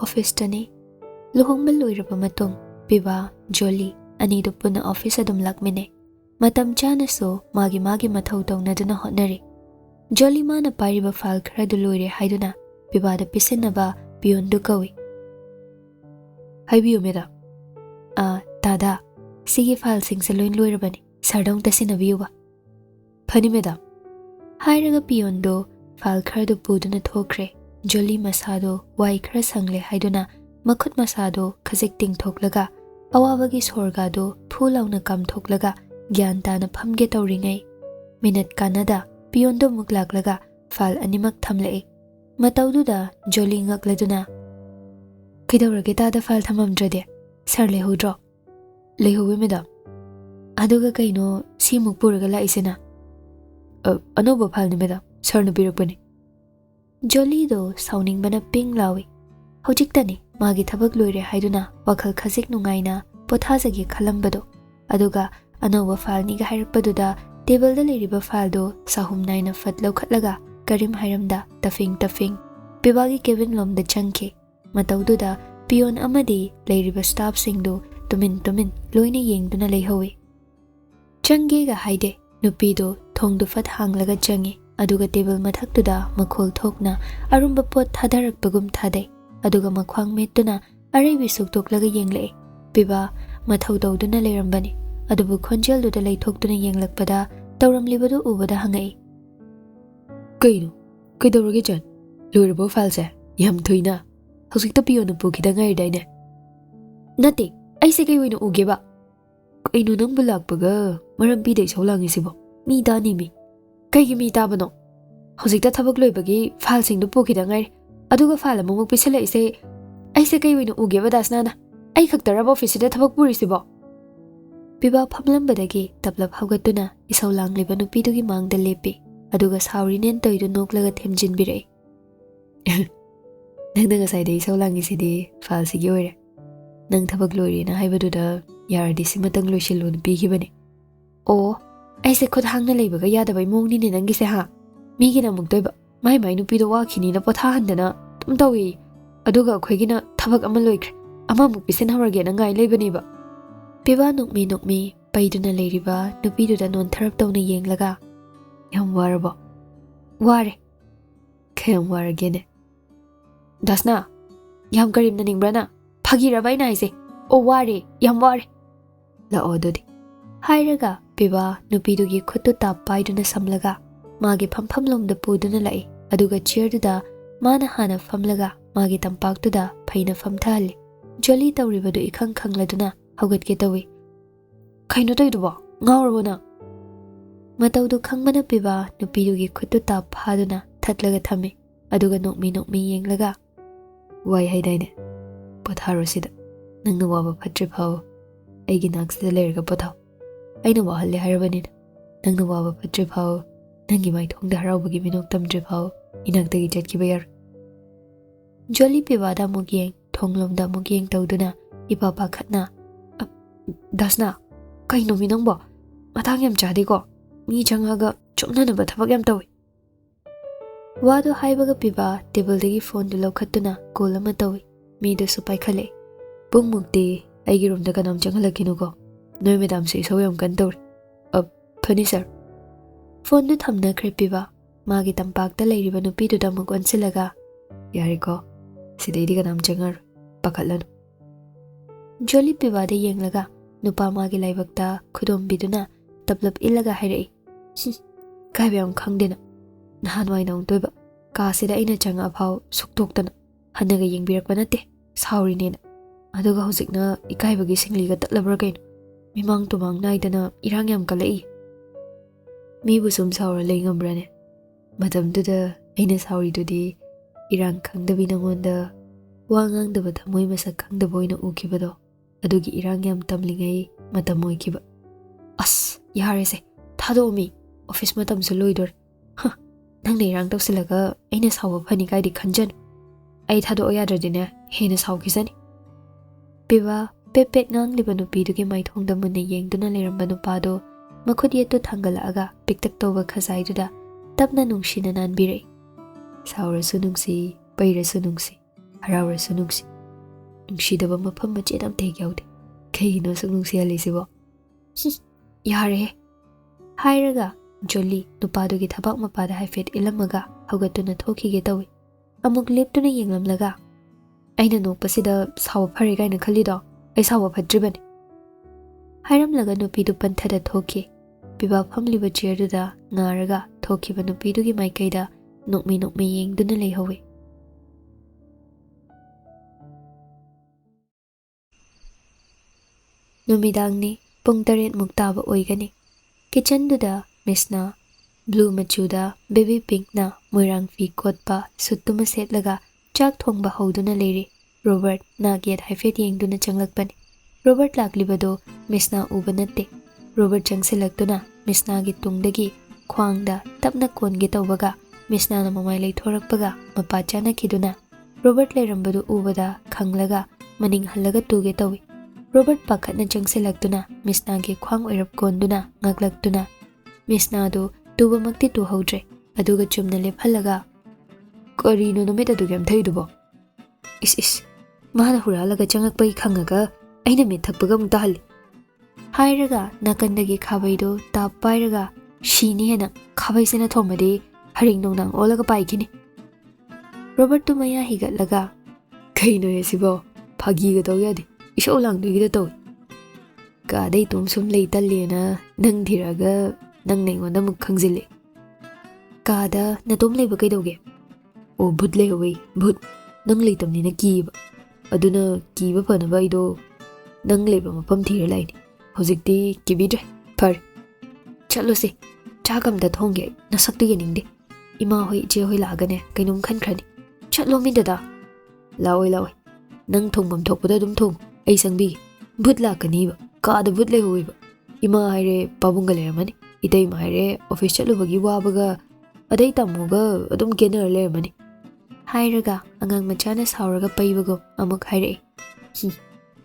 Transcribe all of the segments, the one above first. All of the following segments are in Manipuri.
ऑफिसतनी लुहोंगबा लोइरबा मतुंग पिबा जोली अनिदु पुना ऑफिस अदुम लाकमिने मतम चानसो मागी मागी मथौ तौनदुना होटनरी जोली माना पाइरिबा फाइल खरदु लोइरे हाइदुना पिबादा पिसिनबा पियोंदु कवि हाइबियो मेरा दादा सिगी फाइल सिंगसे लोइन लोइरबनी सरदौं तसिनबियुबा फनी मेदा हाइरगा पियोंदो फाइल खरदु पुदुना थोखरे जोली मसादो वाई खर संगले हाइदुना मखुत मसादो खजिक तिंगथोकलगा अवाबगी सोरगादो फूलाउना कामथोकलगा ज्ञान ताना फमगे तौरिङै मिनट कानादा पियोंदो मुक लाक्लगा फाइल अनिमक थमलए मतौदुदा जोली ngakladuna किदौरगे तादा फाइल थममद्रदे सर लेहुद्रो लेहुवे मेदा अदुगा कइनो सिमुक पुरगा लाइसेना अनोबा फाइल मेदा सरनु पिरकपनि जोलीदो साउनिंगबना पिंग लावी हौजिक्तनी मागी थबक लोइरे हाइदुना वखल खजिक नुंगाइना पोथाजगे खलंबदो अदुगा अनोबा फाइल निगा हाइरकपदुदा टेबलदा लेरिबा फाइलदो साहुम नाइना फत लौखटलगा करीम हाइरमदा तफिंग पिबागी केबिन लोमदा चंखे मतौदुदा पियोन अमदी लेरिबा स्टाफ सिंगदो तुमिन लोइना येंगदुना लेहौवे चंगेगा हाइदे नुपीदो थोंदु फत हांगलगा चंगे अदुगा टेबल मथक्तुदा मखोल थोकना अरुंबा पोत थादरकपगुम थादे अदुगा मख्वांग मेत्तुना अरेबि सुक्तोकलगा येंगले पिबा मथौ तौदुना लेरंबनी अदुबु खोंजेलदुदा लेथोक्तुना येंगलकपदा तौरमलिबदु उबदा हंगई कइनो कइदौरगे जन लोइरबो फाइलसे याम थुइना हौजिकता पियोन पुखिदा गाइदाइने नते ऐसे कइ वइनो उगेबा कइनो नंबु लाकपगा मरम पिदै सौलांगिसिबो मी दानिमि कइगी मी ताबनो हौजिकता थबक लोइबगी फाइल सिंगदु पुखिदा गाइ अदुगा फाइल अममुक पिसलैसे ऐसे कइ वइनो उगेबा दासनाना ऐ खक्तरब ऑफिसदा थबक पुरिसिबो पिबा फमलंबदगी तबलब हौगतुना इसौ लांग्लिबा नुपीदुगी मांगदा लेपि अदुगा सावरिनेन तोइदु नोकलगा थेमजिनबिरै नंग ngasai isau langisidi फाइल सिगी ओइरे नंग थबक लोइरेना हाइबदुदा यारदि सिमतंग लोइसिलुन पिगिबनि ओ ऐसे खुद हांगना लेबगा यादबै मोंगनिने नंगिसे हा मीगिना मुक्तोइबा माइ नुपीदो वाखिनिना पोथा हंदना तुम तौई अदुगा अखोइगिना थबक अमा लोइख्रे अमा मुक पिसिन हवरगेना ngai लेबनिबा पिबा नुकमी पैदुना लेरिबा नुपीदुदा नोनथरप तौना येंगलगा याम वारबो वारे खयम वारगेने दासना याम करीमना निंग्ब्राना फागिरबाय नाइसे ओ वारे याम वारे लाओ दुदि हाइरगा पिबा नुपीदुगी खुत्तु ताप पाइदुना समलगा मागे फमफमलोमदा पुदुना लाई अदुगा चेयरदुदा माना हाना फमलगा मागे तंपाक्तुदा फैना फमथाले जोली तौरिबदु इखंग खंगलदुना हौगतके तवी खैनो तैदुबो ngawrabona मतौदु खंगमना पिबा नुपीदुगी खुत्तु ताप फादुना थतलगा थमे अदुगा नोकमी येंगलगा वाई हाइदाइने पोथारोसिदा नंगना वाबा फट्रे फाव ऐगी नाक्सिदा लेरगा पोथाव ऐना वाहल्ले हाइरबनिना नंगना वाबा फट्रे फाव नंगी माइथोंदा हराउबगी मिनोक तमद्रे फाव इनाक्तगी चटकिबा यार जोली पिबादा मुगियें थोंगलोमदा मुगियें तौदुना इपा पाखतना दासना कइनो मिनंबो मथांग याम चादेको मी चंगागा चुमननबा थबक याम तौई वादो हाइबगा पिबा टेबलदगी फोन दु लौखत्तुना कॉल अमा तौई मीदुसु पाइखले पुंगमुक्ति ऐगी रूमदा कनाम चंगलकिनुको नोय मेदाम से इसौ याम कन तौरी फनी सर फोन दु थमनख्रे पिबा मागी तंपाकता लेरिबा नुपीदुदा मुक वनसिलगा यारेको सिदैदी कनाम चंगर पाखलनु जोली पिबादे येंगलगा नुपा मागी लाइबक्ता खुदोमबिदुना तबलब इलगा हाइरई काइबयाम खंगदेना नहानवाइना उंतोइबा कासिदा अइना चंगा फाव सुक्तोक्तना हन्नगा येंगबिरकपा नते सावरिनेना अदुगा हौजिकना इकाइबगी सिंगलिगा तत्लब्रा कइनो मिमांग तुमांग नाइदना इरांग याम कलई मीबु सुम सावरा लेंगमब्राने मतमदुदा अइना सावरिदुदि इरांग खंगदबि नंगोंदा वा ngang थमोइ मसक खंगदबो ओइना उखिबदो अदुगी इरांग याम तमलिंगै मतम ओइखिबा अस यारेसे थादोमी ऑफिस मतम से लोइदोर नंग इरांग तौसिलगा अइना सावबा फनि काइदि खंजन आई थादो याद्रदिने हेना सावखिसनि पिबा पेपेट ngangliba नुपीदुगी माइथोंदा मुन्ने येंगदुना लेरंबा नुपादो मखुद येतु थांगलागा पिकतक तोबा खजाइदुदा तबना नुंगसिना नानबिरे सावरसु नुंगसी पैरसु नुंगसी हरावरसु नुंगसी ꯅꯨꯡꯁꯤꯗꯕ ꯃꯐꯝ ꯃꯆꯦꯠ ꯑꯝꯇ ꯍꯦꯛ ꯌꯥꯎꯗꯦ ꯀꯩꯒꯤꯅꯣ ꯁꯨꯛ ꯅꯨꯡꯁꯤꯍꯜꯂꯤꯁꯤꯕꯣ ꯌꯥꯔꯦ ꯍꯥꯏꯔꯒ ꯖꯣꯂꯤ ꯅꯨꯄꯥꯗꯨꯒꯤ ꯊꯕꯥꯛ ꯃꯄꯥꯗ ꯍꯥꯏꯐꯦꯠ ꯏꯜꯂꯝꯃꯒ ꯍꯧꯒꯠꯇꯨꯅ ꯊꯣꯛꯈꯤꯒꯦ ꯇꯧꯏ ꯑꯃꯨꯛ ꯂꯦꯞꯇꯨꯅ ꯌꯦꯡꯂꯝꯂꯒ ꯑꯩꯅ ꯅꯣꯛꯄꯁꯤꯗ ꯁꯥꯎꯕ ꯐꯔꯦ ꯀꯥꯏꯅ ꯈꯜꯂꯤꯗꯣ ꯑꯩ ꯁꯥꯎꯕ ꯐꯠꯇ꯭ꯔꯤꯕꯅꯤ ꯍꯥꯏꯔꯝꯂꯒ ꯅꯨꯄꯤꯗꯨ ꯄꯟꯊꯗ ꯊꯣꯛꯈꯤ ꯄꯤꯕꯥ ꯐꯝꯂꯤꯕ ꯆꯤꯌꯔꯗꯨꯗ ꯉꯥꯔꯒ ꯊꯣꯛꯈꯤꯕ ꯅꯨꯄꯤꯗꯨꯒꯤ ꯃꯥꯏꯀꯩꯗ ꯅꯣꯛꯃꯤ ꯌꯦꯡꯗꯨꯅ ꯂꯩꯍꯧꯏ ꯅꯨꯃꯤꯗꯥꯡꯅꯤ ꯄꯨꯡ 7 ꯇꯥꯕ ꯑꯣꯏꯒꯅꯤ ꯀꯤꯆꯟꯗꯨꯗ ꯃꯤꯁꯅ ꯕ꯭ꯂꯨ ꯃꯆꯨꯗ ꯕꯦꯕꯤ ꯄꯤꯡꯛꯅ ꯃꯣꯏꯔꯥꯡ ꯐꯤ ꯀꯣꯠꯄ ꯁꯨꯠꯇꯨꯃ ꯁꯦꯠꯂꯒ ꯆꯥꯛ ꯊꯣꯡꯕ ꯍꯧꯗꯨꯅ ꯂꯩꯔꯤ ꯔꯣꯕꯔꯠ ꯅꯥꯒꯦꯠ ꯍꯥꯏꯐꯦꯠ ꯌꯦꯡꯗꯨꯅ ꯆꯪꯂꯛꯄꯅꯤ ꯔꯣꯕꯔꯠ ꯂꯥꯛꯂꯤꯕꯗꯣ ꯃꯤꯁꯅ ꯎꯕ ꯅꯠꯇꯦ ꯔꯣꯕꯔꯠ ꯆꯪꯁꯤꯜꯂꯛꯇꯨꯅ ꯃꯤꯁꯅꯥꯒꯤ ꯇꯨꯡꯗꯒꯤ ꯈ꯭ꯋꯥꯡꯗ ꯇꯞꯅ ꯀꯣꯟꯒꯦ ꯇꯧꯕꯒ ꯃꯤꯁꯅꯥꯅ ꯃꯃꯥꯏ ꯂꯩꯊꯣꯔꯛꯄꯒ ꯃꯄꯥ ꯆꯥꯅꯈꯤꯗꯨꯅ ꯔꯣꯕꯔꯠ ꯂꯩꯔꯝꯕꯗꯨ ꯎꯕꯗ ꯈꯪꯂꯒ ꯃꯅꯤꯡ ꯍꯜꯂꯒ ꯇꯨꯒꯦ ꯇꯧꯏ ꯔꯣꯕꯔꯠ ꯄꯥꯈꯠꯅ ꯆꯪꯁꯤꯜꯂꯛꯇꯨꯅ ꯃꯤꯁꯅꯥꯒꯤ ꯈ꯭ꯋꯥꯡ ꯑꯣꯏꯔꯞ ꯀꯣꯟꯗꯨꯅ ꯉꯥꯛꯂꯛꯇꯨꯅ ꯃꯤꯁꯅꯥꯗꯨ ꯇꯨꯕꯃꯛꯇꯤ ꯇꯨꯍꯧꯗ꯭ꯔꯦ ꯑꯗꯨꯒ ꯆꯨꯝꯅ ꯂꯦꯞꯍꯜꯂꯒ ꯀꯔꯤꯅꯣ ꯅꯨꯃꯤꯠ ꯑꯗꯨꯒꯤ ꯌꯥꯝ ꯊꯩꯗꯨꯕꯣ ꯏꯁ ꯃꯥꯅ ꯍꯨꯔꯥꯜꯂꯒ ꯆꯪꯉꯛꯄꯩ ꯈꯪꯉꯒ ꯑꯩꯅ ꯃꯤꯠ ꯊꯛꯄꯒ ꯑꯃꯨꯛ ꯇꯥꯍꯜꯂꯤ ꯍꯥꯏꯔꯒ ꯅꯥꯀꯟꯗꯒꯤ ꯈꯥꯕꯩꯗꯨ ꯇꯥꯞ ꯄꯥꯏꯔꯒ ꯁꯤꯅꯤ ꯍꯦꯟꯅ ꯈꯥꯕꯩꯁꯤꯅ ꯊꯣꯝꯕꯗꯤ ꯍꯔꯤꯡ ꯅꯣꯡꯅꯥꯡ ꯑꯣꯜꯂꯒ ꯄꯥꯏꯈꯤꯅꯤ ꯔꯣꯕꯔꯠꯇꯨ ꯃꯌꯥ ꯍꯤꯒꯠꯂꯒ ꯀꯩꯅꯣ ꯁꯤꯕꯣ ꯐꯥꯒꯤꯒ ꯇꯧ ꯌꯥꯗꯦ ꯏꯁꯧ ꯂꯥꯡꯗꯣꯏꯒꯤꯗ ꯇꯧꯏ ꯀꯥꯗꯩ ꯏꯇꯣꯝ ꯁꯨꯝ ꯂꯩ ꯇꯜꯂꯦꯅ ꯅꯪ ꯊꯤꯔꯛꯑꯒ ꯅꯪꯅ ꯑꯩꯉꯣꯟꯗ ꯑꯃꯨꯛ ꯈꯪꯖꯤꯜꯂꯦ ꯀꯥꯗ ꯅꯇꯣꯝ ꯂꯩꯕ ꯀꯩꯗꯧꯒꯦ ꯑꯣ ꯚꯨꯠ ꯂꯩꯍꯧꯋꯦ ꯚꯨꯠ ꯅꯪ ꯂꯩꯇꯕꯅꯤꯅ ꯀꯤꯕ ꯑꯗꯨꯅ ꯀꯤꯕ ꯐꯅꯕ ꯑꯩꯗꯣ ꯅꯪ ꯂꯩꯕ ꯃꯐꯝ ꯊꯤꯔ ꯂꯥꯛꯏꯅꯤ ꯍꯧꯖꯤꯛꯇꯤ ꯀꯤꯕꯤꯗ꯭ꯔꯦ ꯐꯔꯦ ꯆꯠꯂꯨꯁꯤ ꯆꯥꯛ ꯑꯝꯇ ꯊꯣꯡꯒꯦ ꯅꯁꯛꯇꯨ ꯌꯦꯡꯅꯤꯡꯗꯦ ꯏꯃꯥ ꯍꯣꯏ ꯏꯆꯦ ꯍꯣꯏ ꯂꯥꯛꯑꯒꯅꯦ ꯀꯩꯅꯣꯝ ꯈꯟꯈ꯭ꯔꯅꯤ ꯆꯠꯂꯣ ꯃꯤ ꯗꯗꯥ ꯂꯥꯛꯑꯣꯏ ꯅꯪ ꯊꯣꯡꯐꯝ ꯊꯣꯛꯄꯗ ꯑꯗꯨꯝ ꯊꯣꯡꯉꯨ ꯑꯩ ꯆꯪꯕꯤꯒꯦ ꯚꯨꯠ ꯂꯥꯛꯀꯅꯤꯕ ꯀꯥꯗ ꯚꯨꯠ ꯂꯩꯍꯧꯋꯦꯕ ꯏꯃꯥ ꯍꯥꯏꯔꯦ ꯄꯥꯕꯨꯡꯒ ꯂꯩꯔꯝꯃꯅꯤ ꯏꯇꯩꯃ ꯍꯥꯏꯔꯦ ꯑꯣꯐꯤꯁ ꯆꯠꯂꯨꯕꯒꯤ ꯋꯥꯕꯒ ꯑꯗꯩ ꯇꯥꯃꯣꯒ ꯑꯗꯨꯝ ꯀꯦꯅꯔ ꯂꯩꯔꯝꯃꯅꯤ ꯍꯥꯏꯔꯒ ꯑꯉꯥꯡ ꯃꯆꯥꯅ ꯁꯥꯎꯔꯒ ꯄꯩꯕꯒꯨꯝ ꯑꯃꯨꯛ ꯍꯥꯏꯔꯛꯏ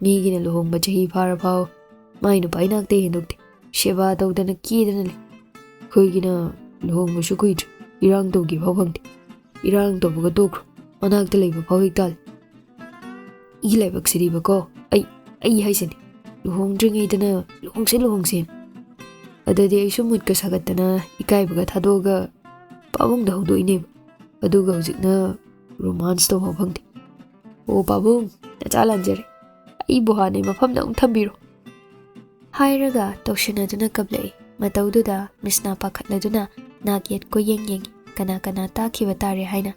ꯃꯤꯒꯤꯅ ꯂꯨꯍꯣꯡꯕ ꯆꯍꯤ ꯐꯥꯔꯐꯥꯎ ꯃꯥꯏ ꯅꯨꯄꯥ ꯏꯅꯥꯛꯇ ꯍꯦꯟꯗꯣꯛꯇꯦ ꯁꯦꯕꯥ ꯇꯧꯗꯅ ꯀꯦꯗꯅ ꯂꯩ ꯑꯩꯈꯣꯏꯒꯤꯅ ꯂꯨꯍꯣꯡꯕꯁꯨ ꯀꯨꯏꯗ꯭ꯔꯤ ꯏꯔꯥꯡ ꯇꯧꯒꯦ ꯐꯥꯎ ꯐꯪꯗꯦ ꯏꯔꯥꯡ ꯇꯧꯕꯒ ꯇꯣꯛꯈ꯭ꯔꯣ ꯃꯅꯥꯛꯇ ꯂꯩꯕ ꯐꯥꯎ ꯍꯦꯛ ꯇꯥꯜꯂꯤ ꯏ ꯂꯥꯏꯕꯛꯁꯤꯗꯤꯕꯀꯣ ꯑꯩ ꯍꯥꯏꯁꯤꯅꯤ ꯂꯨꯍꯣꯡꯗ꯭ꯔꯤꯉꯩꯗꯅ ꯂꯨꯍꯣꯡꯁꯦ ꯑꯗꯨꯗꯤ ꯑꯩꯁꯨ ꯃꯨꯠꯀ ꯁꯥꯒꯠꯇꯅ ꯏꯀꯥꯏꯕꯒ ꯊꯥꯗꯣꯛꯑꯒ ꯄꯥꯕꯨꯡꯗ ꯍꯧꯗꯣꯛꯏꯅꯦꯕ ꯑꯗꯨꯒ ꯍꯧꯖꯤꯛꯅ ꯔꯣꯃꯥꯟꯁ ꯇꯧꯕ ꯐꯪꯗꯦ ꯑꯣ ꯄꯥꯕꯨꯡ ꯅꯆꯥ ꯂꯥꯟꯖꯔꯦ ꯑꯩꯕꯨ ꯍꯥꯟꯅꯩ ꯃꯐꯝꯗ ꯑꯃꯨꯛ ꯊꯝꯕꯤꯔꯣ ꯍꯥꯏꯔꯒ ꯇꯧꯁꯤꯟꯅꯗꯨꯅ ꯀꯞꯂꯛꯏ ꯃꯇꯧꯗꯨꯗ ꯃꯤꯁꯅꯥ ꯄꯥꯈꯠꯂꯗꯨꯅ ꯅꯥꯛ ꯌꯦꯠ ꯀꯣꯏꯌꯦꯡ ꯌꯦꯡꯉꯤ ꯀꯅꯥ ꯇꯥꯈꯤꯕ ꯇꯥꯔꯦ ꯍꯥꯏꯅ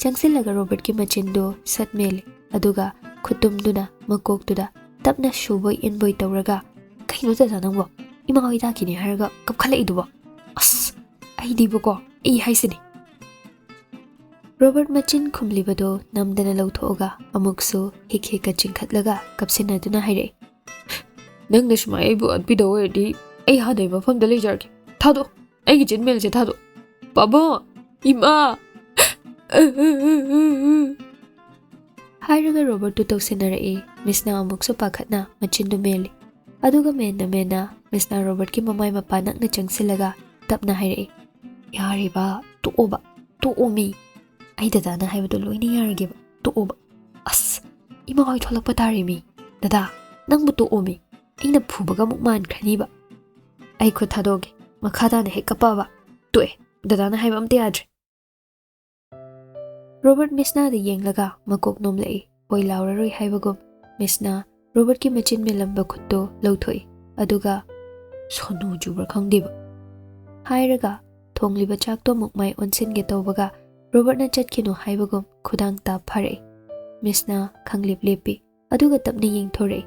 ꯆꯪꯁꯤꯜꯂꯒ ꯔꯣꯕꯔꯠꯀꯤ ꯃꯆꯤꯟꯗꯨ ꯁꯠ ꯃꯦꯜꯂꯤ ꯑꯗꯨꯒ ꯈꯨꯠꯇꯨꯝꯗꯨꯅ ꯃꯀꯣꯛꯇꯨꯗ ꯇꯞꯅ ꯁꯨꯕꯣꯏ ꯏꯟꯕꯣꯏ ꯇꯧꯔꯒ ꯀꯩꯅꯣ ꯗꯗꯥ ꯅꯪꯕꯣ ꯏꯃꯥ ꯍꯣꯏ ꯇꯥꯈꯤꯅꯤ ꯍꯥꯏꯔꯒ ꯀꯞꯈꯠꯂꯛꯏꯗꯨꯕꯣ ꯑꯁ ꯑꯩꯗꯤꯕꯀꯣ ꯑꯩ ꯍꯥꯏꯁꯤꯅꯤ ꯔꯣꯕꯔꯠ ꯃꯆꯤꯟ ꯈꯨꯝꯂꯤꯕꯗꯣ ꯅꯝꯗꯅ ꯂꯧꯊꯣꯛꯑꯒ ꯑꯃꯨꯛꯁꯨ ꯍꯤꯛ ꯆꯤꯡꯈꯠꯂꯒ ꯀꯞꯁꯤꯟꯅꯗꯨꯅ ꯍꯥꯏꯔꯛꯏ ꯅꯪꯅ ꯁꯨꯃꯥꯏ ꯑꯩꯕꯨ ꯑꯠꯄꯤꯗꯧ ꯑꯣꯏꯔꯗꯤ ꯑꯩ ꯍꯥꯟꯅꯩ ꯃꯐꯝꯗ ꯂꯩꯖꯔꯒꯦ ꯊꯥꯗꯣꯛ ꯑꯩꯒꯤ ꯆꯤꯟꯃꯦꯜꯁꯦ ꯊꯥꯗꯣꯛ ꯄꯥꯕꯨꯡ ꯏꯃꯥ ꯍꯥꯏꯔꯒ ꯔꯣꯕꯔꯠꯇꯨ ꯇꯧꯁꯤꯟꯅꯔꯛꯏ ꯃꯤꯁꯅ ꯑꯃꯨꯛꯁꯨ ꯄꯥꯈꯠꯅ ꯃꯆꯤꯟꯗꯨ ꯃꯦꯜꯂꯤ ꯑꯗꯨꯒ ꯃꯦꯟꯅ ꯃꯤꯁꯅ ꯔꯣꯕꯔꯠꯀꯤ ꯃꯃꯥꯏ ꯃꯄꯥ ꯅꯛꯅ ꯆꯪꯁꯤꯜꯂꯒ ꯇꯞꯅ ꯍꯥꯏꯔꯛꯏ ꯌꯥꯔꯦꯕ ꯇꯣꯛꯑꯣ ꯃꯤ ꯑꯩ ꯗꯗꯥꯅ ꯍꯥꯏꯕꯗꯣ ꯂꯣꯏꯅ ꯌꯥꯔꯒꯦꯕ ꯇꯣꯛꯑꯣꯕ ꯑꯁ ꯏꯃꯥ ꯍꯣꯏ ꯊꯣꯛꯂꯛꯄ ꯇꯥꯔꯦ ꯃꯤ ꯗꯗꯥ ꯅꯪꯕꯨ ꯇꯣꯛꯑꯣ ꯃꯤ ꯑꯩꯅ ꯐꯨꯕꯒ ꯑꯃꯨꯛ ꯃꯥꯟꯈ꯭ꯔꯅꯤꯕ ꯑꯩ ꯈꯨꯠ ꯊꯥꯗꯣꯛꯑꯒꯦ ꯃꯈꯥ ꯇꯥꯅ ꯍꯦꯛ ꯀꯞꯄꯛꯑꯕ ꯇꯣꯛꯑꯦ ꯗꯗꯥꯅ ꯍꯥꯏꯕ ꯑꯝꯇ ꯌꯥꯗ꯭ꯔꯦ ꯔꯣꯕꯔꯠ ꯃꯤꯁꯅꯥꯗ ꯌꯦꯡꯂꯒ ꯃꯀꯣꯛ ꯅꯣꯝꯂꯛꯏ ꯍꯣꯏ ꯂꯥꯎꯔꯔꯣꯏ ꯍꯥꯏꯕꯒꯨꯝ ꯃꯤꯁꯅ ꯔꯣꯕꯔꯠꯀꯤ ꯃꯆꯤꯟ ꯃꯦꯜꯂꯝꯕ ꯈꯨꯠꯇꯣ ꯂꯧꯊꯣꯛꯏ ꯑꯗꯨꯒ ꯁꯣꯅꯨ ꯆꯨꯕ꯭ꯔꯥ ꯈꯪꯗꯦꯕ ꯍꯥꯏꯔꯒ ꯊꯣꯡꯂꯤꯕ ꯆꯥꯛꯇꯣ ꯑꯃꯨꯛ ꯃꯥꯏ ꯑꯣꯟꯁꯤꯟꯒꯦ ꯇꯧꯕꯒ ꯔꯣꯕꯔꯠꯅ ꯆꯠꯈꯤꯅꯨ ꯍꯥꯏꯕꯒꯨꯝ ꯈꯨꯗꯥꯡ ꯇꯥꯞ ꯐꯥꯔꯛꯏ ꯃꯤꯁꯅ ꯈꯪꯂꯦꯞ ꯂꯦꯞꯄꯤ ꯑꯗꯨꯒ ꯇꯞꯅ ꯌꯦꯡꯊꯣꯔꯛꯏ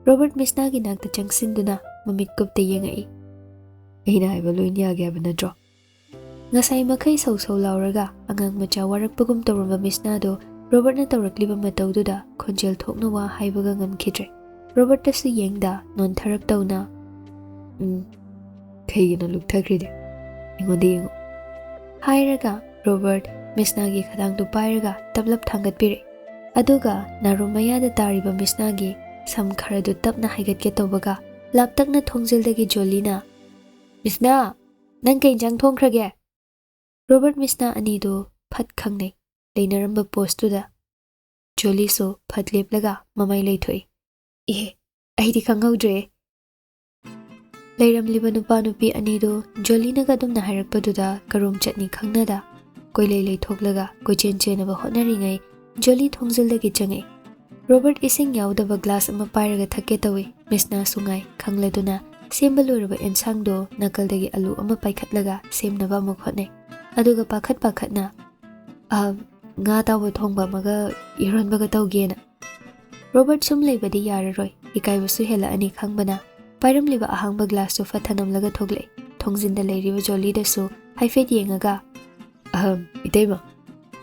ꯔꯣꯕꯔꯠ ꯃꯤꯁꯅꯥꯒꯤ ꯅꯥꯛꯇ ꯆꯪꯁꯤꯟꯗꯨꯅ ꯃꯃꯤꯠ ꯀꯨꯞꯇ ꯌꯦꯡꯉꯛꯏ ꯑꯩꯅ ꯍꯥꯏꯕ ꯂꯣꯏꯅ ꯌꯥꯒꯦ ꯍꯥꯏꯕ ꯅꯠꯇ꯭ꯔꯣ ꯉꯁꯥꯏ ꯃꯈꯩ ꯁꯧ ꯂꯥꯎꯔꯒ ꯑꯉꯥꯡ ꯃꯆꯥ ꯋꯥꯔꯛꯄꯒꯨꯝ ꯇꯧꯔꯝꯕ ꯃꯤꯁꯅꯥꯗꯣ ꯔꯣꯕꯔꯠꯅ ꯇꯧꯔꯛꯂꯤꯕ ꯃꯇꯧꯗꯨꯗ ꯈꯣꯟꯖꯦꯜ ꯊꯣꯛꯅ ꯋꯥ ꯍꯥꯏꯕꯒ ꯉꯝꯈꯤꯗ꯭ꯔꯦ ꯔꯣꯕꯔꯠꯇꯁꯨ ꯌꯦꯡꯗ ꯅꯣꯟꯊꯔꯞ ꯇꯧꯅ ꯀꯩꯒꯤꯅꯣ ꯂꯨꯛꯊꯈ꯭ꯔꯤꯗꯤ ꯑꯩꯉꯣꯟꯗ ꯌꯦꯡꯉꯨ ꯍꯥꯏꯔꯒ ꯔꯣꯕꯔꯠ ꯃꯤꯁꯅꯥꯒꯤ ꯈꯗꯥꯡꯗꯨ ꯄꯥꯏꯔꯒ ꯇꯞꯂꯞ ꯊꯥꯡꯒꯠꯄꯤꯔꯛꯏ ꯑꯗꯨꯒ ꯅꯥꯔꯨ ꯃꯌꯥꯗ ꯇꯥꯔꯤꯕ ꯃꯤꯁꯅꯥꯒꯤ ꯁꯝ ꯈꯔꯗꯨ ꯇꯞꯅ ꯍꯥꯏꯒꯠꯀꯦ ꯇꯧꯕꯒ ꯂꯥꯞꯇꯛꯅ ꯊꯣꯡꯖꯤꯜꯗꯒꯤ ꯖꯣꯂꯤꯅ ꯃꯤꯁꯅꯥ ꯅꯪ ꯀꯩ ꯏꯟꯖꯥꯡ ꯊꯣꯡꯈ꯭ꯔꯒꯦ ꯔꯣꯕꯔꯠ ꯃꯤꯁꯅꯥ ꯑꯅꯤꯗꯨ ꯐꯠ ꯈꯪꯅꯩ ꯂꯩꯅꯔꯝꯕ ꯄꯣꯁꯇꯨꯗ ꯖꯣꯂꯤꯁꯨ ꯐꯠ ꯂꯦꯞꯂꯒ ꯃꯃꯩ ꯂꯩꯊꯣꯛꯏ꯫ "ꯏꯍꯦ, ꯑꯩꯗꯤ ꯈꯪꯍꯧꯗ꯭ꯔꯦ"꯫ ꯂꯩꯔꯝꯂꯤꯕ ꯅꯨꯄꯥ ꯅꯨꯄꯤ ꯑꯅꯤꯗꯨ ꯖꯣꯂꯤꯅꯒ ꯑꯗꯨꯝꯅ ꯍꯥꯏꯔꯛꯄꯗꯨꯗ ꯀꯔꯣꯝ ꯆꯠꯅꯤ ꯈꯪꯅꯗ ꯀꯣꯏꯂꯩ ꯂꯩꯊꯣꯛꯂꯒ ꯀꯣꯏꯆꯦꯟ ꯆꯦꯟꯅꯕ ꯍꯣꯠꯅꯔꯤꯉꯩ ꯖꯣꯂꯤ ꯊꯣꯡꯖꯤꯜꯗꯒꯤ ꯆꯪꯉꯛꯏ꯫ ꯔꯣꯕꯔꯠ ꯏꯁꯤꯡ ꯌꯥꯎꯗꯕ ꯒ꯭ꯂꯥꯁ ꯑꯃ ꯄꯥꯏꯔꯒ ꯊꯛꯀꯦ ꯇꯧꯏ꯫ ꯃꯤꯁꯅꯥꯁꯨ ꯉꯥꯏ ꯈꯪꯂꯗꯨꯅ ꯁꯦꯝꯕ ꯂꯣꯏꯔꯕ ꯑꯦꯟꯁꯥꯡꯗꯣ ꯅꯥꯀꯜꯗꯒꯤ ꯑꯂꯨ ꯑꯃ ꯄꯥꯏꯈꯠꯂꯒ ꯁꯦꯝꯅꯕ ꯑꯃꯨꯛ ꯍꯣꯠꯅꯩ꯫ ꯑꯗꯨꯒ ꯄꯥꯈꯠꯅ "ꯉꯥ ꯇꯥꯎꯕ ꯊꯣꯡꯕ ꯑꯃꯒ ꯏꯔꯣꯟꯕꯒ ꯇꯧꯒꯦꯅ"꯫ ꯔꯣꯕꯔꯠ ꯁꯨꯝ ꯂꯩꯕꯗꯤ ꯌꯥꯔꯔꯣꯏ, ꯏꯀꯥꯏꯕꯁꯨ ꯍꯦꯜꯂꯛꯑꯅꯤ ꯈꯪꯕꯅ ꯄꯥꯏꯔꯝꯂꯤꯕ ꯑꯍꯥꯡꯕ ꯒ꯭ꯂꯥꯁꯇꯨ ꯐꯠꯊꯅꯝꯂꯒ ꯊꯣꯛꯂꯛꯏ꯫ ꯊꯣꯡꯖꯤꯟꯗ ꯂꯩꯔꯤꯕ ꯖꯣꯂꯤꯗꯁꯨ ꯍꯥꯏꯐꯦꯠ ꯌꯦꯡꯉꯒ "ꯏꯇꯩꯃ,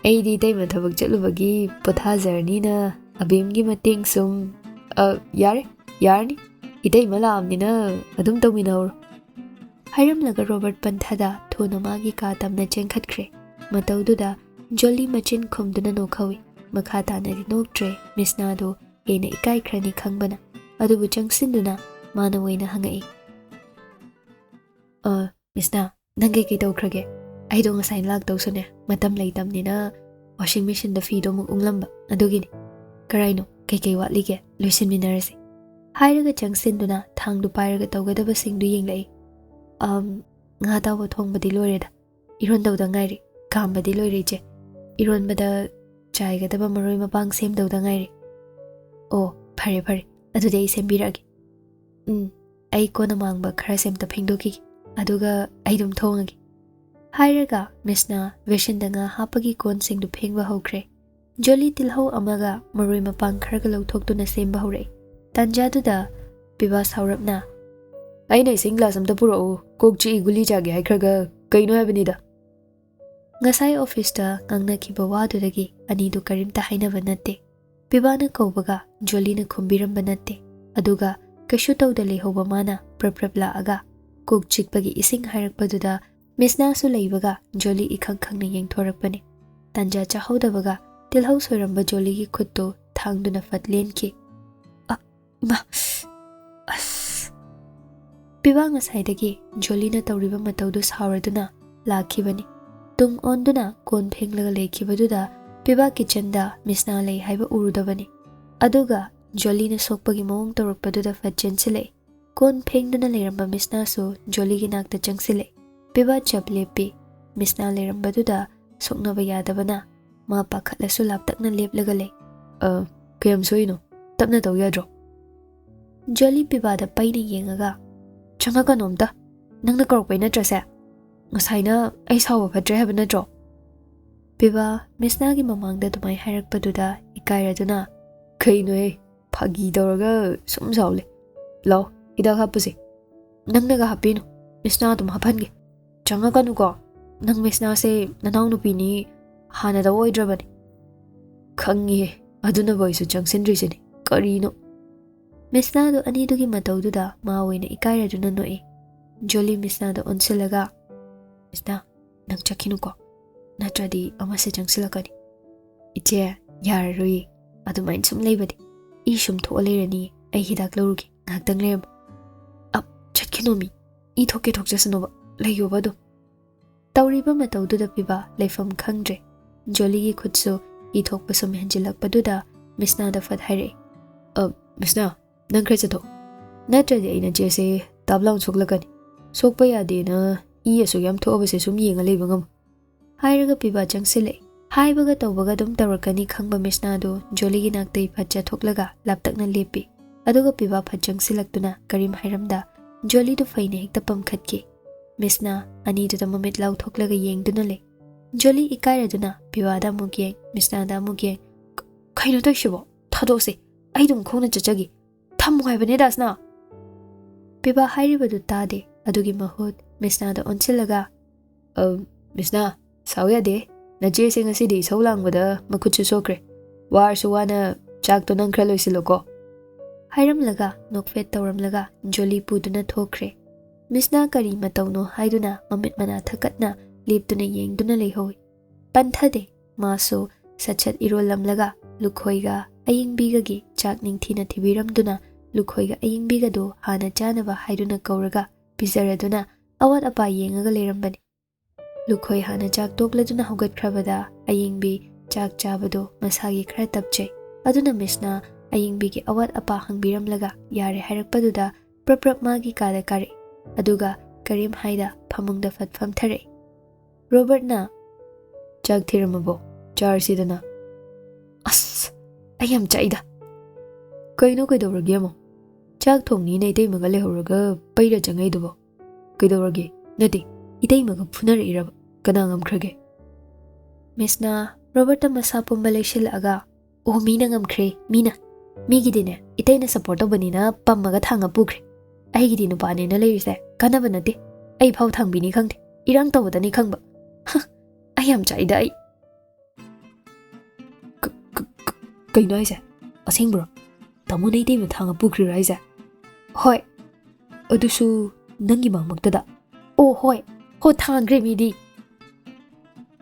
ꯑꯩꯗꯤ ꯏꯇꯩꯃ ꯊꯕꯛ ꯆꯠꯂꯨꯕꯒꯤ ꯄꯣꯊꯥꯖꯔꯅꯤꯅ ꯑꯕꯦꯝꯒꯤ ꯃꯇꯦꯡ ꯁꯨꯝ ꯌꯥꯔꯅꯤ, ꯏꯇꯩꯃ ꯂꯥꯛꯑꯝꯅꯤꯅ ꯑꯗꯨꯝ ꯇꯧꯃꯤꯟꯅꯍꯧꯔꯣ" ꯍꯥꯏꯔꯝꯂꯒ ꯔꯣꯕꯔꯠ ꯄꯟꯊꯗ ꯊꯨꯅ ꯃꯥꯒꯤ ꯀꯥ ꯇꯝꯅ ꯆꯦꯟꯈꯠꯈ꯭ꯔꯦ꯫ ꯃꯇꯧꯗꯨꯗ ꯖꯣꯂꯤ ꯃꯆꯤꯟ ꯈꯨꯝꯗꯨꯅ ꯅꯣꯛꯍꯧꯏ꯫ ꯃꯈꯥ ꯇꯥꯅꯗꯤ ꯅꯣꯛꯇ꯭ꯔꯦ ꯃꯤꯁꯅꯥꯗꯣ ꯍꯦꯟꯅ ꯏꯀꯥꯏꯈ꯭ꯔꯅꯤ ꯈꯪꯕꯅ꯫ ꯑꯗꯨꯕꯨ ꯆꯪꯁꯤꯟꯗꯨꯅ ꯃꯥꯅ ꯑꯣꯏꯅ ꯍꯪꯉꯛꯏ꯫ "ꯃꯤꯁꯅꯥ, ꯅꯪ ꯀꯩꯀꯩ ꯇꯧꯈ꯭ꯔꯒꯦ? ꯑꯩꯗꯣ ꯉꯁꯥꯏ ꯂꯥꯛꯇꯧꯁꯨꯅꯦ ꯃꯇꯝ ꯂꯩꯇꯕꯅꯤꯅ ꯋꯥꯁꯤꯡ ꯃꯦꯆꯤꯟꯗ ꯐꯤꯗꯣ ꯑꯃꯨꯛ ꯎꯪꯂꯝꯕ ꯑꯗꯨꯒꯤꯅꯤ꯫ ꯀꯔꯥꯏꯅꯣ, ꯀꯩꯀꯩ ꯋꯥꯠꯂꯤꯒꯦ? ꯂꯣꯏꯁꯤꯟꯃꯤꯟꯅꯔꯁꯤ" ꯍꯥꯏꯔꯒ ꯆꯪꯁꯤꯟꯗꯨꯅ ꯊꯥꯡꯗꯨ ꯄꯥꯏꯔꯒ ꯇꯧꯒꯗꯕꯁꯤꯡꯗꯨ ꯌꯦꯡꯂꯛꯏ꯫ "ꯉꯥ ꯇꯥꯎꯕ ꯊꯣꯡꯕꯗꯤ ꯂꯣꯏꯔꯦꯗ, ꯏꯔꯣꯟꯗꯧꯗ ꯉꯥꯏꯔꯤ, ꯀꯥꯝꯕꯗꯤ ꯂꯣꯏꯔꯦ ꯏꯆꯦ, ꯏꯔꯣꯟꯕꯗ ꯆꯥꯏꯒꯗꯕ ꯃꯔꯣꯏ ꯃꯄꯥꯡ ꯁꯦꯝꯗꯧꯗ ꯉꯥꯏꯔꯤ"꯫ "ꯑꯣ, ꯐꯔꯦ, ꯑꯗꯨꯗꯤ ꯑꯩ ꯁꯦꯝꯕꯤꯔꯛꯑꯒꯦ"꯫ "ꯑꯩ ꯀꯣꯟ ꯑꯃꯥꯡꯕ ꯈꯔꯁꯦ ꯑꯝꯇ ꯐꯦꯡꯗꯣꯛꯈꯤꯒꯦ, ꯑꯗꯨꯒ ꯑꯩ ꯑꯗꯨꯝ ꯊꯣꯡꯉꯒꯦ" ꯍꯥꯏꯔꯒ ꯃꯤꯁꯅ ꯕꯦꯁꯤꯟꯗ ꯉꯥ ꯍꯥꯞꯄꯒꯤ ꯀꯣꯟꯁꯤꯡꯗꯨ ꯐꯦꯡꯕ ꯍꯧꯈ꯭ꯔꯦ꯫ ꯖꯣꯂꯤ ꯇꯤꯜꯍꯧ ꯑꯃꯒ ꯃꯔꯣꯏ ꯃꯄꯥꯡ ꯈꯔꯒ ꯂꯧꯊꯣꯛꯇꯨꯅ ꯁꯦꯝꯕ ꯍꯧꯔꯛꯏ꯫ ꯇꯥꯟꯖꯥꯗꯨꯗ ꯄꯤꯕꯥ ꯁꯥꯎꯔꯞꯅ "ꯑꯩꯅ ꯏꯁꯤꯡ ꯒ꯭ꯂꯥꯁ ꯑꯝꯇ ꯄꯨꯔꯛꯎ, ꯀꯣꯛ ꯆꯤꯛꯏ, ꯒꯨꯂꯤ ꯆꯥꯒꯦ ꯍꯥꯏꯈ꯭ꯔꯒ ꯀꯩꯅꯣ ꯍꯥꯏꯕꯅꯤꯗ"꯫ ꯉꯁꯥꯏ ꯑꯣꯐꯤꯁꯇ ꯉꯥꯡꯅꯈꯤꯕ ꯋꯥꯗꯨꯗꯒꯤ ꯑꯅꯤꯗꯨ ꯀꯔꯤꯝꯇ ꯍꯥꯏꯅꯕ ꯅꯠꯇꯦ꯫ ꯄꯤꯕꯥꯅ ꯀꯧꯕꯒ ꯖꯣꯂꯤꯅ ꯈꯨꯝꯕꯤꯔꯝꯕ ꯅꯠꯇꯦ꯫ ꯑꯗꯨꯒ ꯀꯩꯁꯨ ꯇꯧꯗ ꯂꯩꯍꯧꯕ ꯃꯥꯅ ꯄ꯭ꯔꯞ ꯂꯥꯛꯑꯒ ꯀꯣꯛ ꯆꯤꯛꯄꯒꯤ ꯏꯁꯤꯡ ꯍꯥꯏꯔꯛꯄꯗꯨꯗ ꯃꯤꯁꯅꯥꯁꯨ ꯂꯩꯕꯒ ꯖꯣꯂꯤ ꯏꯈꯪ ꯈꯪꯅ ꯌꯦꯡꯊꯣꯔꯛꯄꯅꯤ꯫ ꯇꯥꯟꯖꯥ ꯆꯥꯍꯧꯗꯕꯒ ꯇꯤꯜꯍꯧ ꯁꯣꯏꯔꯝꯕ ꯖꯣꯂꯤꯒꯤ ꯈꯨꯠꯇꯨ ꯊꯥꯡꯗꯨꯅ ꯐꯠ ꯂꯦꯟꯈꯤ꯫ "ꯏꯃꯥ, ꯑꯁ"꯫ ꯄꯤꯕꯥ ꯉꯁꯥꯏꯗꯒꯤ ꯖꯣꯂꯤꯅ ꯇꯧꯔꯤꯕ ꯃꯇꯧꯗꯨ ꯁꯥꯎꯔꯗꯨꯅ ꯂꯥꯛꯈꯤꯕꯅꯤ꯫ ꯇꯨꯡ ꯑꯣꯟꯗꯨꯅ ꯀꯣꯟ ꯐꯦꯡꯂꯒ ꯂꯩꯈꯤꯕꯗꯨꯗ ꯄꯤꯕꯥ ꯀꯤꯆꯟꯗ ꯃꯤꯁꯅꯥ ꯂꯩ ꯍꯥꯏꯕ ꯎꯔꯨꯗꯕꯅꯤ꯫ ꯑꯗꯨꯒ ꯖꯣꯂꯤꯅ ꯁꯣꯛꯄꯒꯤ ꯃꯑꯣꯡ ꯇꯧꯔꯛꯄꯗꯨꯗ ꯐꯠ ꯆꯦꯟꯁꯤꯜꯂꯛꯏ꯫ ꯀꯣꯟ ꯐꯦꯡꯗꯨꯅ ꯂꯩꯔꯝꯕ ꯃꯤꯁꯅꯥꯁꯨ ꯖꯣꯂꯤꯒꯤ ꯅꯥꯛꯇ ꯆꯪꯁꯤꯜꯂꯛꯏ꯫ ꯄꯤꯕꯥ ꯆꯞ ꯂꯦꯞꯄꯤ꯫ ꯃꯤꯁꯅꯥ ꯂꯩꯔꯝꯕꯗꯨꯗ ꯁꯣꯛꯅꯕ ꯌꯥꯗꯕꯅ ꯃꯥ ꯄꯥꯈꯠꯂꯁꯨ ꯂꯥꯞꯇꯛꯅ ꯂꯦꯞꯂꯒ ꯂꯩ꯫ "ꯀꯌꯥꯝ ꯁꯣꯛꯏꯅꯣ? ꯇꯞꯅ ꯇꯧ ꯌꯥꯗ꯭ꯔꯣ"꯫ ꯖꯣꯂꯤ ꯄꯤꯕꯥꯗ ꯄꯩꯅ ꯌꯦꯡꯉꯒ "ꯆꯪꯉꯛꯀꯅꯣ ꯑꯝꯇ, ꯅꯪꯅ ꯀꯧꯔꯛꯄꯩ ꯅꯠꯇ꯭ꯔꯁꯦ? ꯉꯁꯥꯏꯅ ꯑꯩ ꯁꯥꯎꯕ ꯐꯠꯇ꯭ꯔꯦ ꯍꯥꯏꯕ ꯅꯠꯇ꯭ꯔꯣ"꯫ ꯄꯤꯕꯥ ꯃꯤꯁꯅꯥꯒꯤ ꯃꯃꯥꯡꯗ ꯑꯗꯨꯃꯥꯏ ꯍꯥꯏꯔꯛꯄꯗꯨꯗ ꯏꯀꯥꯏꯔꯗꯨꯅ "ꯀꯩꯅꯣꯍꯦ, ꯐꯥꯒꯤ ꯇꯧꯔꯒ ꯁꯨꯝ ꯁꯥꯎꯂꯦ. ꯂꯥꯎ, ꯍꯤꯗꯥꯛ ꯍꯥꯞꯄꯨꯁꯦ. ꯅꯪꯅꯒ ꯍꯥꯞꯄꯤꯅꯨ, ꯃꯤꯁꯅꯥ ꯑꯗꯨꯝ ꯍꯥꯞꯍꯟꯒꯦ. ꯆꯪꯉꯛꯀꯅꯨꯀꯣ, ꯅꯪ ꯃꯤꯁꯅꯥꯁꯦ ꯅꯅꯥꯎ ꯅꯨꯄꯤꯅꯤ, ꯍꯥꯟꯅꯗ ꯑꯣꯏꯗ꯭ꯔꯕꯅꯤ"꯫ "ꯈꯪꯉꯤꯍꯦ, ꯑꯗꯨꯅꯕꯨ ꯑꯩꯁꯨ ꯆꯪꯁꯤꯟꯗ꯭ꯔꯤꯁꯤꯅꯤ, ꯀꯔꯤꯅꯣ"꯫ ꯃꯤꯁꯅꯥꯗꯣ ꯑꯅꯤꯗꯨꯒꯤ ꯃꯇꯧꯗꯨꯗ ꯃꯥ ꯑꯣꯏꯅ ꯏꯀꯥꯏꯔꯗꯨꯅ ꯅꯣꯛꯏ꯫ ꯖꯣꯂꯤ ꯃꯤꯁꯅꯥꯗ ꯑꯣꯟꯁꯤꯜꯂꯒ "ꯃꯤꯁꯅꯥ, ꯅꯪ ꯆꯠꯈꯤꯅꯨꯀꯣ, ꯅꯠꯇ꯭ꯔꯗꯤ ꯑꯃꯁꯦ ꯆꯪꯁꯤꯜꯂꯛꯀꯅꯤ". "ꯏꯆꯦ, ꯌꯥꯔꯔꯣꯏꯌꯦ, ꯑꯗꯨꯃꯥꯏꯅ ꯁꯨꯝ ꯂꯩꯕꯗꯤ ꯏ ꯁꯨꯝ ꯊꯣꯛꯑ ꯂꯩꯔꯅꯤꯌꯦ. ꯑꯩ ꯍꯤꯗꯥꯛ ꯂꯧꯔꯨꯒꯦ, ꯉꯥꯏꯍꯥꯛꯇꯪ ꯂꯩꯔꯝꯃꯨ". "ꯆꯠꯈꯤꯅꯣꯃꯤ, ꯏ ꯊꯣꯛꯀꯦ ꯊꯣꯛꯆꯁꯅꯣꯕ, ꯂꯩꯌꯣꯕ ꯑꯗꯨꯝ". ꯇꯧꯔꯤꯕ ꯃꯇꯧꯗꯨꯗ ꯄꯤꯕꯥ ꯂꯩꯐꯝ ꯈꯪꯗ꯭ꯔꯦ꯫ ꯖꯣꯂꯤꯒꯤ ꯈꯨꯠꯁꯨ ꯏ ꯊꯣꯛꯄ ꯁꯨꯝ ꯍꯦꯟꯖꯤꯜꯂꯛꯄꯗꯨꯗ ꯃꯤꯁꯅꯥꯗ ꯐꯠ ꯍꯥꯏꯔꯛꯏ꯫ "ꯃꯤꯁꯅꯥ, ꯅꯪ ꯈꯔ ꯆꯠꯊꯣꯛ, ꯅꯠꯇ꯭ꯔꯗꯤ ꯑꯩꯅ ꯆꯦꯁꯦ ꯇꯥꯞ ꯂꯥꯎꯅ ꯁꯣꯛꯂꯛꯀꯅꯤ. ꯁꯣꯛꯄ ꯌꯥꯗꯦꯅ ꯏ ꯑꯁꯨꯛ ꯌꯥꯝ ꯊꯣꯛꯑꯕꯁꯦ ꯁꯨꯝ ꯌꯦꯡꯉ ꯂꯩꯕ ꯉꯝꯃꯣ". ꯍꯥꯏꯔꯒ ꯄꯤꯕꯥ ꯆꯪꯁꯤꯜꯂꯛꯏ꯫ ꯍꯥꯏꯕꯒ ꯇꯧꯕꯒ ꯑꯗꯨꯝ ꯇꯧꯔꯛꯀꯅꯤ ꯈꯪꯕ ꯃꯤꯁꯅꯥꯗꯨ ꯖꯣꯂꯤꯒꯤ ꯅꯥꯛꯇꯩ ꯐꯠ ꯆꯠꯊꯣꯛꯂꯒ ꯂꯥꯞꯇꯛꯅ ꯂꯦꯞꯄꯤ꯫ ꯑꯗꯨꯒ ꯄꯤꯕꯥ ꯐꯠ ꯆꯪꯁꯤꯜꯂꯛꯇꯨꯅ ꯀꯔꯤꯝ ꯍꯥꯏꯔꯝꯗ ꯖꯣꯂꯤꯗꯨ ꯐꯩꯅ ꯍꯦꯛꯇ ꯄꯝꯈꯠꯈꯤ꯫ ꯃꯤꯁꯅꯥ ꯑꯅꯤꯗꯨꯗ ꯃꯃꯤꯠ ꯂꯥꯎꯊꯣꯛꯂꯒ ꯌꯦꯡꯗꯨꯅ ꯂꯩ꯫ ꯖꯣꯂꯤ ꯏꯀꯥꯏꯔꯗꯨꯅ ꯄꯤꯕꯥꯗ ꯑꯃꯨꯛ ꯌꯦꯡ, ꯃꯤꯁꯅꯥꯗ ꯑꯃꯨꯛ ꯌꯦꯡ꯫ "ꯀꯩꯅꯣ ꯇꯧꯏꯁꯤꯕꯣ? ꯊꯥꯗꯣꯛꯑꯁꯦ, ꯑꯩ ꯑꯗꯨꯝ ꯈꯣꯡꯅ ꯆꯠꯆꯒꯦ. ꯊꯝꯃꯨ ꯍꯥꯏꯕꯅꯦ ꯗꯥꯁꯅꯥ". ꯄꯤꯕꯥ ꯍꯥꯏꯔꯤꯕꯗꯨ ꯇꯥꯗꯦ꯫ ꯑꯗꯨꯒꯤ ꯃꯍꯨꯠ ꯃꯤꯁꯅꯥꯗ ꯑꯣꯟꯁꯤꯜꯂꯒ "ꯃꯤꯁꯅꯥ, ꯁꯥꯎ ꯌꯥꯗꯦ. ꯅꯆꯦꯁꯦ ꯉꯁꯤꯗꯤ ꯏꯁꯧ ꯂꯥꯡꯕꯗ ꯃꯈꯨꯠꯁꯨ ꯁꯣꯛꯈ꯭ꯔꯦ. ꯋꯥꯔꯁꯨ ꯋꯥꯅ ꯆꯥꯛꯇꯣ ꯅꯪ ꯈꯔ ꯂꯣꯏꯁꯤꯜꯂꯣꯀꯣ", ꯍꯥꯏꯔꯝꯂꯒ ꯅꯣꯛꯐꯦꯠ ꯇꯧꯔꯝꯂꯒ ꯖꯣꯂꯤ ꯄꯨꯗꯨꯅ ꯊꯣꯛꯈ꯭ꯔꯦ꯫ ꯃꯤꯁꯅꯥ ꯀꯔꯤ ꯃꯇꯧꯅꯣ ꯍꯥꯏꯗꯨꯅ ꯃꯃꯤꯠ ꯃꯅꯥ ꯊꯛꯀꯠꯅ ꯂꯦꯞꯇꯨꯅ ꯌꯦꯡꯗꯨꯅ ꯂꯩꯍꯧꯏ꯫ ꯄꯟꯊꯗꯦ꯫ ꯃꯥꯁꯨ ꯁꯠ ꯏꯔꯣꯜꯂꯝꯂꯒ ꯂꯨꯈꯣꯏꯒ ꯑꯌꯤꯡꯕꯤꯒꯒꯤ ꯆꯥꯛ ꯅꯤꯡꯊꯤꯅ ꯊꯤꯕꯤꯔꯝꯗꯨꯅ ꯂꯨꯈꯣꯏꯒ ꯑꯌꯤꯡꯕꯤꯒꯗꯨ ꯍꯥꯟꯅ ꯆꯥꯅꯕ ꯍꯥꯏꯗꯨꯅ ꯀꯧꯔꯒ ꯄꯤꯖꯔꯗꯨꯅ ꯑꯋꯥꯠ ꯑꯄꯥ ꯌꯦꯡꯉꯒ ꯂꯩꯔꯝꯕꯅꯤ꯫ ꯂꯨꯈꯣꯏ ꯍꯥꯟꯅ ꯆꯥꯛ ꯇꯣꯛꯂꯗꯨꯅ ꯍꯧꯒꯠꯈ꯭ꯔꯕꯗ ꯑꯌꯤꯡꯕꯤ ꯆꯥꯛ ꯆꯥꯕꯗꯣ ꯃꯁꯥꯒꯤ ꯈꯔ ꯇꯞꯆꯩ꯫ Aduna Missna ayingbigi awat apa hangbiramlaga yare hairakpaduda prap magi kada kare aduga Karim haida phamungda fatfam thare. Robert na chak thiramabo char sidana. As ayam chaida. Kaino kaidawrage mo. Chak thongni na itay maga lehuraga paira jangai dubo. Kaidawrage nati itay maga phunare iraba kana ngamkhrage. Missna Robert masa pumbale shilaga o mina ngamkhre mina migidine itay na support banina pammaga thanga pukre. Aigidi no pane na leirise kanaba nate ai phau thangbini khangde irang tawdani khangba ayam chaida ai kai noise asingbro tamu nei te ma thanga pukri raisa hoi adusu nangi mangmaktada o hoi ho thangre midi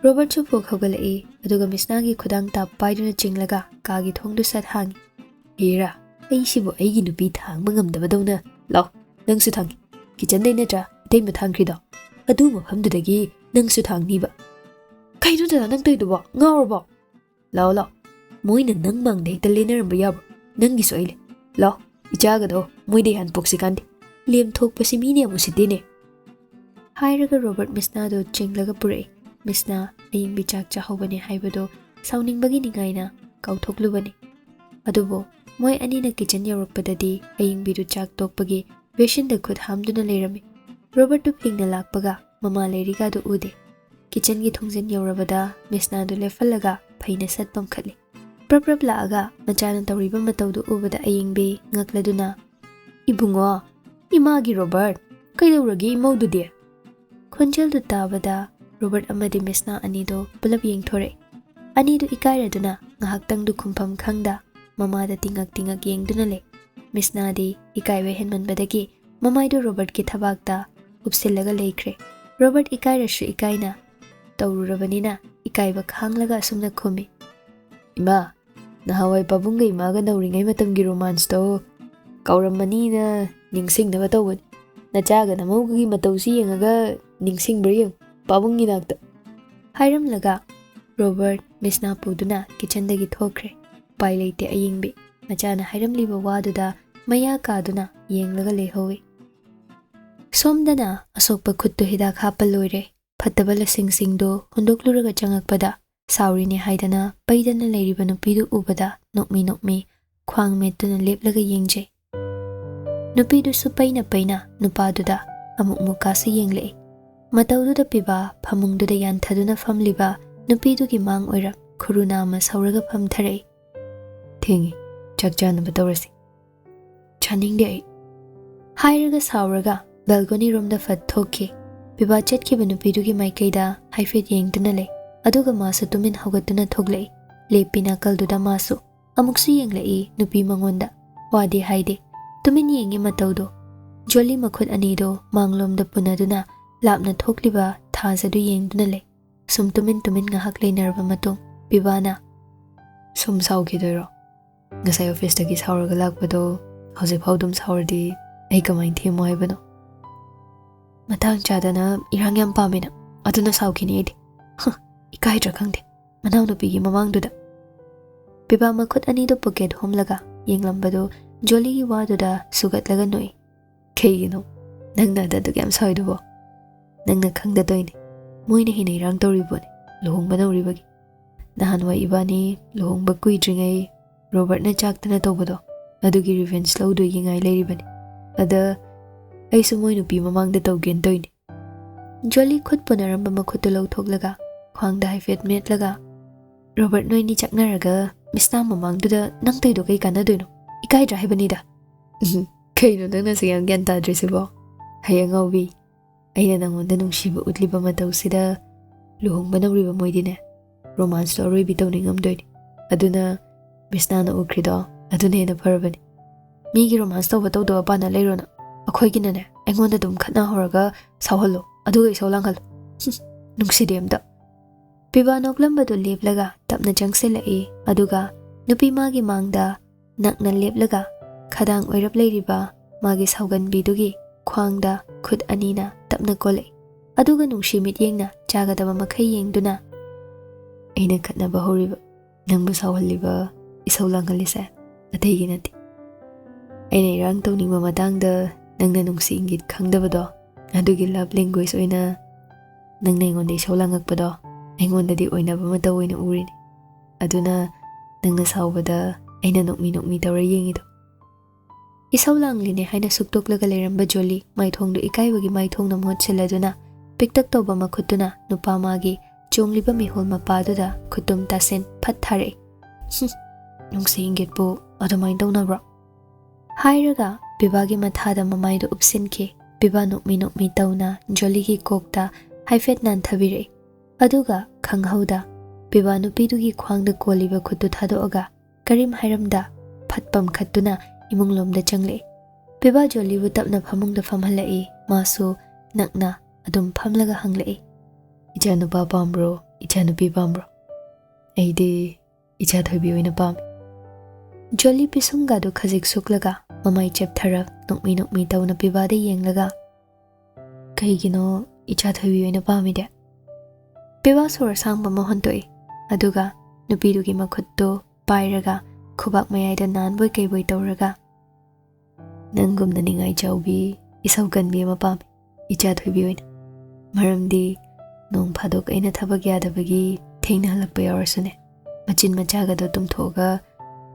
Robert chu phok hogalai aduga Missna gi khudang ta paiduna chinglaga kagi thongdu sat hangi hira ai sibo aigi nupi thangba ngamdaba dawna law nangsu thang kitchen dai natra dai ma thang khrido adu mafamdudagi nangsu thang niba kainu da nang tai duba ngawrba law moina nang mang dai talener ba yab nangi soile law ichaga do moi dai han poksikandi lem thok pasimi ne musitine hairaga Robert Missna do chinglaga pure Missna aying bichak chahobani haibado sauning bagi ningaina kauthoklu adubo moi ani na kitchen yaroppadadi aying bidu chak tokpagi Beshin da khud hamduna leirami Robert tu phingna lakpaga mama leiriga du ude kitchen gi thongjen yaurabada Missna du lefallaga phaina satpam khali prap laaga machana tawriba matawdu ubada ayingbe ngakladuna ibungo imagi Robert kaidawragi maudu de khonjal du tabada Robert amadi Missna anido pulap yengthore anidu ikairaduna ngahaktang du khumpham khangda mama da tingak yengduna le Missna di ikaiwe henmanbadagi mamaido Robert ki thabakta upsillaga leikre Robert ikairashu ikaina tawrurabanina ikaiba khanglaga asumna khumi ima nahawai pabunga imaga nauringai matamgi romance to kauramani na ningsingnaba tawbani nachaga namawgi matawsi yengaga ningsingbra yeng pabungi nakta hairamlaga Robert Missna puduna kitchen dagi thokre pai leite ayingbe Machana hairamliba waduda maya kaduna yenglaga lehowe somdana asokpa khuttu hidak hapaloire phatabala singsingdo hundokluraga changakpada saurine haidana paidana leiriba nupidu ubada nokmi khwang metuna leplaga yengje nupidu su paina nupaduda amuk mukasa yengle matawduda piba phamungduda yanthaduna famliba nupidu gi mang oira khuruna ma sauraga phamthare thingi chakjana batawrasi chaning de hairaga sauraga balcony room da fat thoki piba chetki banupidu gi maikaida haifet yengduna le aduga masu tumin hogatuna thoglei lepina kalduda masu amuksu yenglei nupi mangonda wadi haide tumin yengi matawdo joli makhut anido manglom da punaduna lapna thokliba thazadu yengduna le sum tumin ngahak leinarba matung pibana sum sauki doiro ngasai office tagi sauraga lakpado hauze phaudum saurdi ai kamai themo haibano matang chadana irang yam pamina aduna saukini edi ikai dra khangde manau no pigi mamangduda piba makhut ani do pocket homlaga yenglambado joli gi waduda sugatlaga noi keino nangna da du yam soidubo nangna khangda doini moina hina irang toribone lohongba nauribagi nahanwa ibani lohongba kuidringai Robert na chaktana tawbado adugi revenge lawdu yingai leiribani ada ai su moi nupi mamangda tawgen toini joli khut punaramba makhutu lawthoklaga khwangda haifet metlaga Robert noi ni chaknaraga Missna mamangduda nang taido kai kanadoino ikai dra haibani da kaino nangna sayang gyan tadrisibo hayangawbi aina nangonda nungsiba utliba matawsida luhongba nawriba moidine romance story bitawningamdoini aduna Missna na ukrido aduna hena farabani migi romance tawba tawdo apana leirona akhoiginane aingonda dum khatna horaga sawhallo aduga isau langhalo nungsidemda piba noklambado leplaga tapna jangselai aduga nupi magi mangda nakna leplaga khadang oirap leiriba magi saugan bidugi khwangda khut anina tapna kole aduga nungsimit yengna jagadaba makhai yengduna aina khatna bahoriba nangba sawhalliba isau langalise ategi nati aina irang tawning mamatangda nangna nungsi ingit khangdabado adugi love language oina nangna ingonda isau langakpado aingondadi oinaba mata oina urini aduna nangna saubada aina nokmi tawra yengido isau langline haina suktoklaga leramba joli maithongdu ikaibagi maithongna motseladuna piktak toba makhutuna nupa magi chongliba mihol mapaduda khutum tasen phathare nungsi ingit bu adumain tawnabro hairaga PIBAgi mathada mamaidu upsinki PIBA nokmi tawna joligi kokta haifet nan thabire aduga khanghauda PIBA nupidugi khwangda koliba khutu thadoaga karim hairamda phatpam khattuna imunglomda changle PIBA jolibu tapna phamungda famhalai masu nakna adum phamlaga hanglai ija nupa pambro ija nupi pambro aidi ija thobi oina pam joli pisunga do khajik suklaga mamai chepthara nokmi tawna PIBA de yenglaga kaigino ija thobi oina pamide PIBA sor sangba mohontoi aduga nupidugi makhutto pairaga khubak mayaida nanboi kaiboi tawraga nangumna ningai chawbi isau ganbi ma pam ija thobi oina maramdi nong phadok aina thabak yadabagi thengna halakpa yarsune machin machaga do tumthoga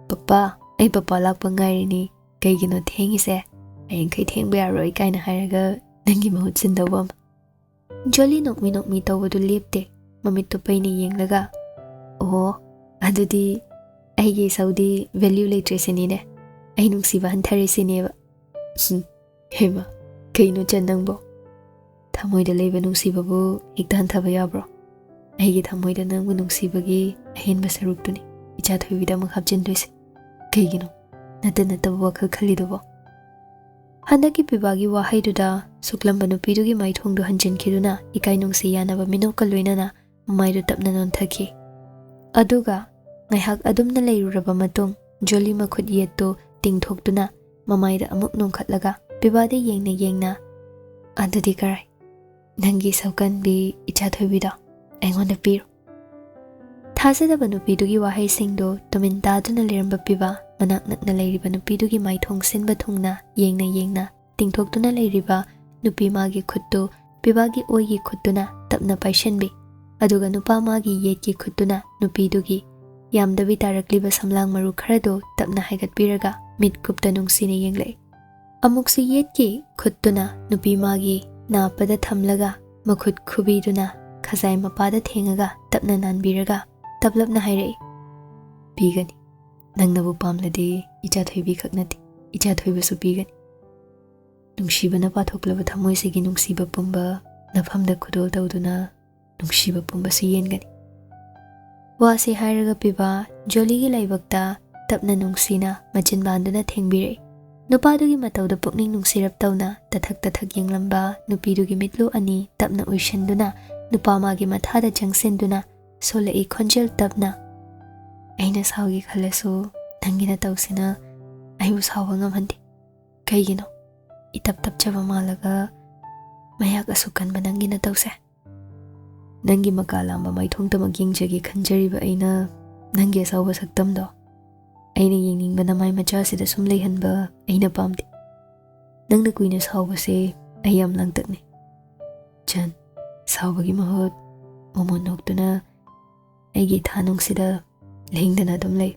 papa ai papa lakpa ngairi kaigino thengise ayeng khai thengba yaroi kaina hairaga nangi mahut sindawam joli nokmi tawadu lepte mamit to paini yenglaga oh adudi aigi saudi value literacy ne ai nungsiba hanthari sineba hema kaino chandangbo thamoida leba nungsibabu hikta hanthaba yabro aigi thamoida nangbu nungsibagi ahenba saruktuni icha thoibida makhapjin doise kaigino nata WakhaL khalidobo handaki PIBAgi wahaiduda suklamba nupidugi maithongdu hanjinkiduna ikai nungsi yanaba minokka loinana maidu tapna nonthaki aduga ngaihak adumna leiruraba matung joli makhut yetto tingthoktuna mamaida amuk nongkhatlaga PIBAde yengna adudi karai nangi saukan bi icha thoibida aingonda piro thajadaba nupidugi wahai singdo tumin taduna leramba PIBA manak nakna leiriba nupidugi maithong sinba thungna yengna tingthoktuna leiriba nupi magi khutto PIBAgi oigi khuttuna tapna paishanbi aduga nupa magi yetki khuttuna nupidugi yamdabi tarakliba samlang maru kharado tapna haigatpiraga mit kupta nungsine yenglei amuksi yetki khuttuna nupi magi napada thamlaga makhut khubiduna khazai mapada thengaga tapna nanbiraga tablapna hairei pigani nangnabu pamladi icha thoibi khaknati icha thoibasu pigani nungsibana pathoklaba thamoisigi nungsiba pumba nafamda khudol tawduna nungshiba pumba si yengani wasi hairaga PIBA joligi laibakta tapna nungsina machin banduna thengbire nupadugi matawda pukning nungsirap tawna tathak yenglamba nupidugi mitlu ani tapna uishanduna nupa magi mathada changsinduna solai khonjel tapna aina saugi khalasu nangina tawsina ayu sawa ngamhandi kaigino itap chaba malaga mayak asukan banangina tawse nangi makalamba maithongta magingjagi khanjariba aina nangi sawa saktamdo aina yengingbana mai machasida sum leihanba aina pamdi nangna kuina sawbase ayam langtakne chan sawbagi mahot momon noktuna aigi thanungsida lengdana dum lei